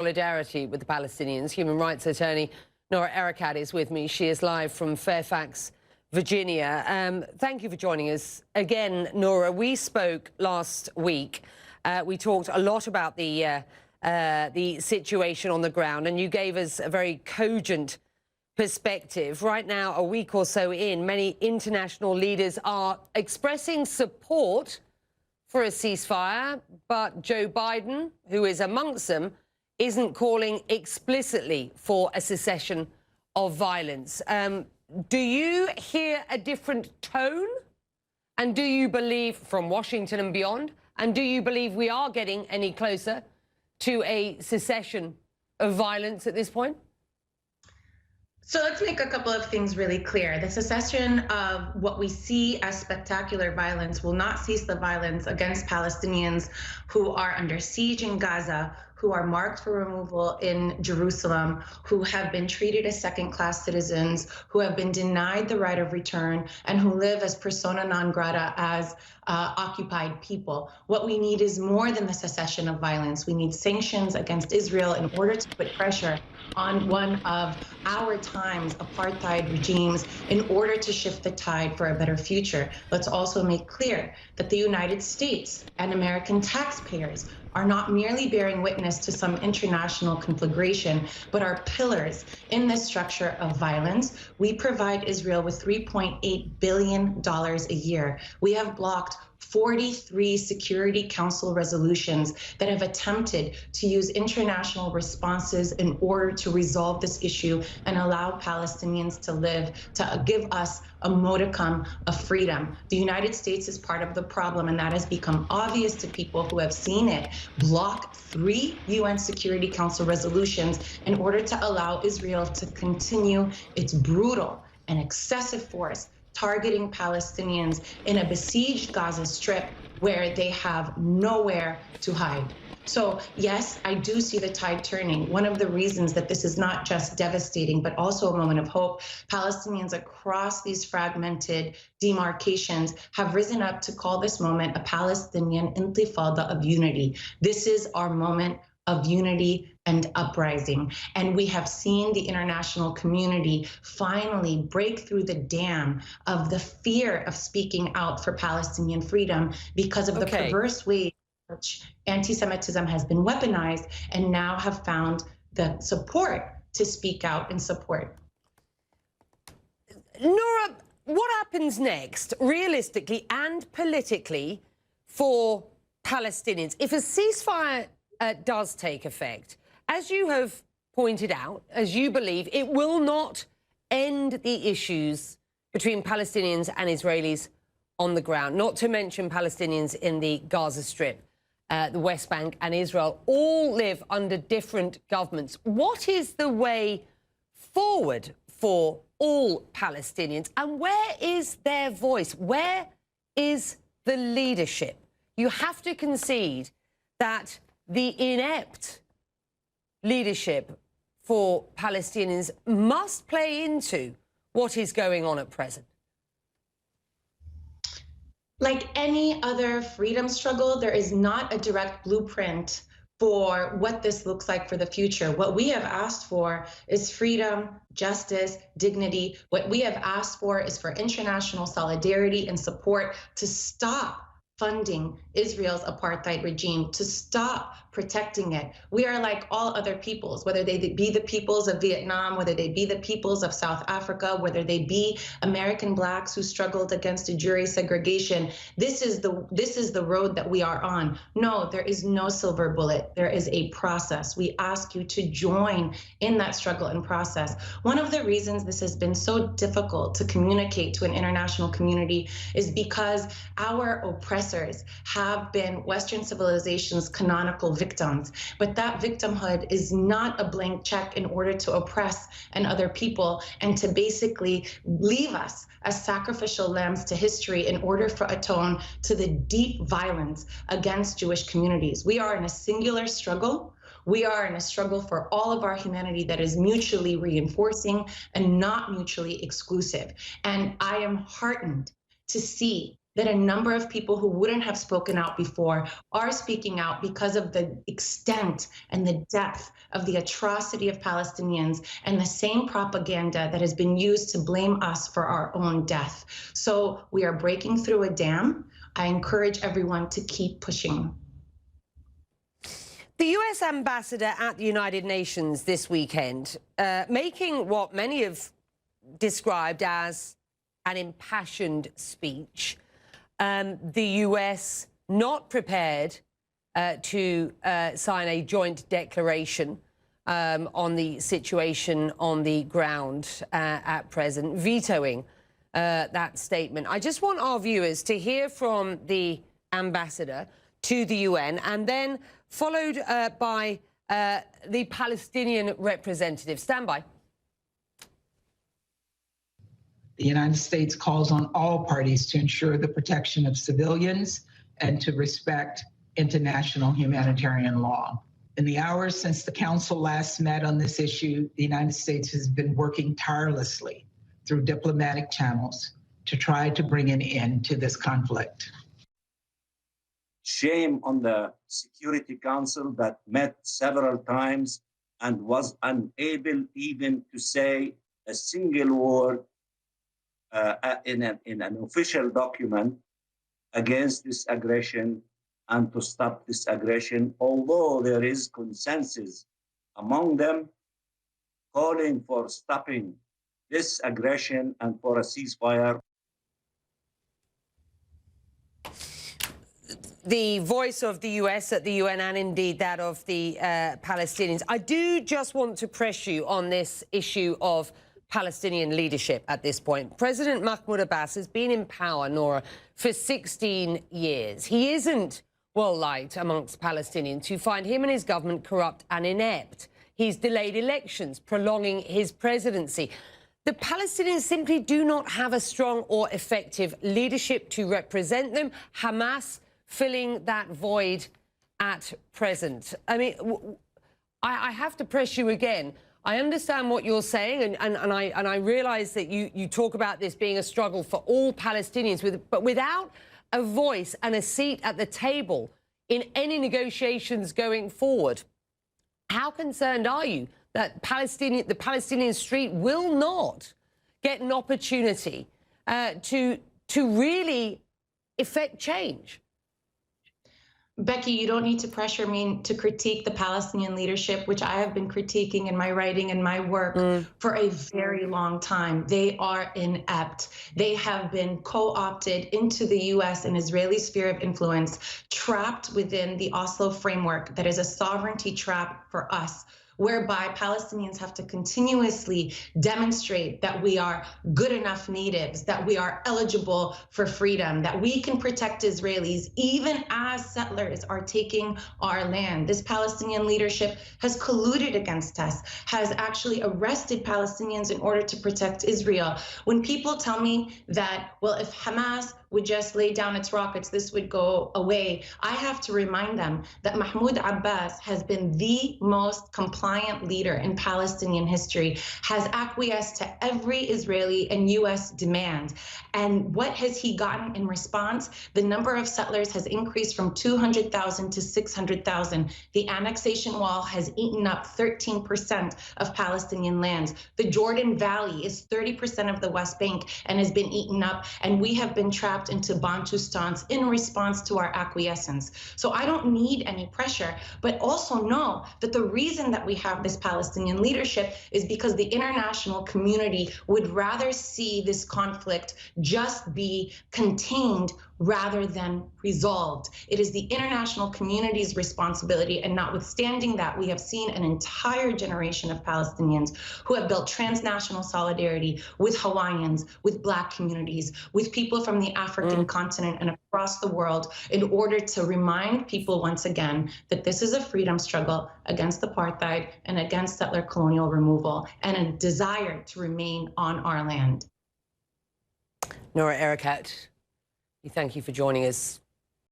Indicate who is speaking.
Speaker 1: Solidarity with the Palestinians. Human rights attorney Noura Erakat is with me. She is live from Fairfax, Virginia. Thank you for joining us again, Noura. We spoke last week. We talked a lot about the situation on the ground, and you gave us a very cogent perspective. Right now, a week or so in, many international leaders are expressing support for a ceasefire, but Joe Biden, who is amongst them, isn't calling explicitly for a cessation of violence. Do you hear a different tone? And do you believe, from Washington and beyond, and do you believe we are getting any closer to a cessation of violence at this point?
Speaker 2: So let's make a couple of things really clear. The cessation of what we see as spectacular violence will not cease the violence against Palestinians who are under siege in Gaza, who are marked for removal in Jerusalem, who have been treated as second-class citizens, who have been denied the right of return, and who live as persona non grata as occupied people. What we need is more than the cessation of violence. We need sanctions against Israel in order to put pressure on one of our time's apartheid regimes in order to shift the tide for a better future. Let's also make clear that the United States and American taxpayers are not merely bearing witness to some international conflagration, but are pillars in this structure of violence. We provide Israel with $3.8 billion a year. We have blocked 43 Security Council resolutions that have attempted to use international responses in order to resolve this issue and allow Palestinians to live, to give us a modicum of freedom. The United States is part of the problem, and that has become obvious to people who have seen it block 3 UN Security Council resolutions in order to allow Israel to continue its brutal and excessive force targeting Palestinians in a besieged Gaza Strip where they have nowhere to hide. So yes, I do see the tide turning. One of the reasons that this is not just devastating, but also a moment of hope, Palestinians across these fragmented demarcations have risen up to call this moment a Palestinian intifada of unity. This is our moment of unity and uprising. And we have seen the international community finally break through the dam of the fear of speaking out for Palestinian freedom because of the perverse way in which anti-Semitism has been weaponized, and now have found the support to speak out in support.
Speaker 1: Noura, what happens next, realistically and politically, for Palestinians if a ceasefire does take effect? As you have pointed out, as you believe, it will not end the issues between Palestinians and Israelis on the ground, not to mention Palestinians in the Gaza Strip, the West Bank and Israel all live under different governments. What is the way forward for all Palestinians, and where is their voice? Where is the leadership? You have to concede that the inept leadership for Palestinians must play into what is going on at present.
Speaker 2: Like any other freedom struggle, there is not a direct blueprint for what this looks like for the future. What we have asked for is freedom, justice, dignity. What we have asked for is for international solidarity and support to stop funding Israel's apartheid regime, to stop protecting it. We are like all other peoples, whether they be the peoples of Vietnam, whether they be the peoples of South Africa, whether they be American blacks who struggled against de jure segregation. This is the road that we are on. No, there is no silver bullet. There is a process. We ask you to join in that struggle and process. One of the reasons this has been so difficult to communicate to an international community is because our oppressors have been Western civilization's canonical victims, but that victimhood is not a blank check in order to oppress and other people and to basically leave us as sacrificial lambs to history in order for atone to the deep violence against Jewish communities. We are in a singular struggle. We are in a struggle for all of our humanity that is mutually reinforcing and not mutually exclusive. And I am heartened to see that a number of people who wouldn't have spoken out before are speaking out because of the extent and the depth of the atrocity of Palestinians and the same propaganda that has been used to blame us for our own death. So we are breaking through a dam. I encourage everyone to keep pushing.
Speaker 1: The US ambassador at the United Nations this weekend, making what many have described as an impassioned speech. The US not prepared to sign a joint declaration on the situation on the ground at present, vetoing that statement. I just want our viewers to hear from the ambassador to the UN, and then followed by the Palestinian representative. Stand by.
Speaker 3: The United States calls on all parties to ensure the protection of civilians and to respect international humanitarian law. In the hours since the Council last met on this issue, the United States has been working tirelessly through diplomatic channels to try to bring an end to this conflict.
Speaker 4: Shame on the Security Council that met several times and was unable even to say a single word in an official document against this aggression and to stop this aggression, although there is consensus among them calling for stopping this aggression and for a ceasefire.
Speaker 1: The voice of the US at the UN, and indeed that of the Palestinians. I do just want to press you on this issue of Palestinian leadership at this point. President Mahmoud Abbas has been in power, Nora, for 16 years. He isn't well liked amongst Palestinians, who find him and his government corrupt and inept. He's delayed elections, prolonging his presidency. The Palestinians simply do not have a strong or effective leadership to represent them. Hamas filling that void at present. I mean, I have to press you again. I understand what you're saying, and I realise that you talk about this being a struggle for all Palestinians, but without a voice and a seat at the table in any negotiations going forward, how concerned are you that the Palestinian street will not get an opportunity to really effect change?
Speaker 2: Becky, you don't need to pressure me to critique the Palestinian leadership, which I have been critiquing in my writing and my work for a very long time. They are inept. They have been co-opted into the U.S. and Israeli sphere of influence, trapped within the Oslo framework that is a sovereignty trap for us, whereby Palestinians have to continuously demonstrate that we are good enough natives, that we are eligible for freedom, that we can protect Israelis, even as settlers are taking our land. This Palestinian leadership has colluded against us, has actually arrested Palestinians in order to protect Israel. When people tell me that, well, if Hamas would just lay down its rockets, this would go away, I have to remind them that Mahmoud Abbas has been the most compliant leader in Palestinian history, has acquiesced to every Israeli and U.S. demand. And what has he gotten in response? The number of settlers has increased from 200,000 to 600,000. The annexation wall has eaten up 13% of Palestinian lands. The Jordan Valley is 30% of the West Bank and has been eaten up, and we have been trapped into Bantustans in response to our acquiescence. So I don't need any pressure, but also know that the reason that we have this Palestinian leadership is because the international community would rather see this conflict just be contained rather than resolved. It is the international community's responsibility, and notwithstanding that, we have seen an entire generation of Palestinians who have built transnational solidarity with Hawaiians, with Black communities, with people from the African continent and across the world in order to remind people once again that this is a freedom struggle against apartheid and against settler colonial removal and a desire to remain on our land.
Speaker 1: Noura Erakat, we thank you for joining us.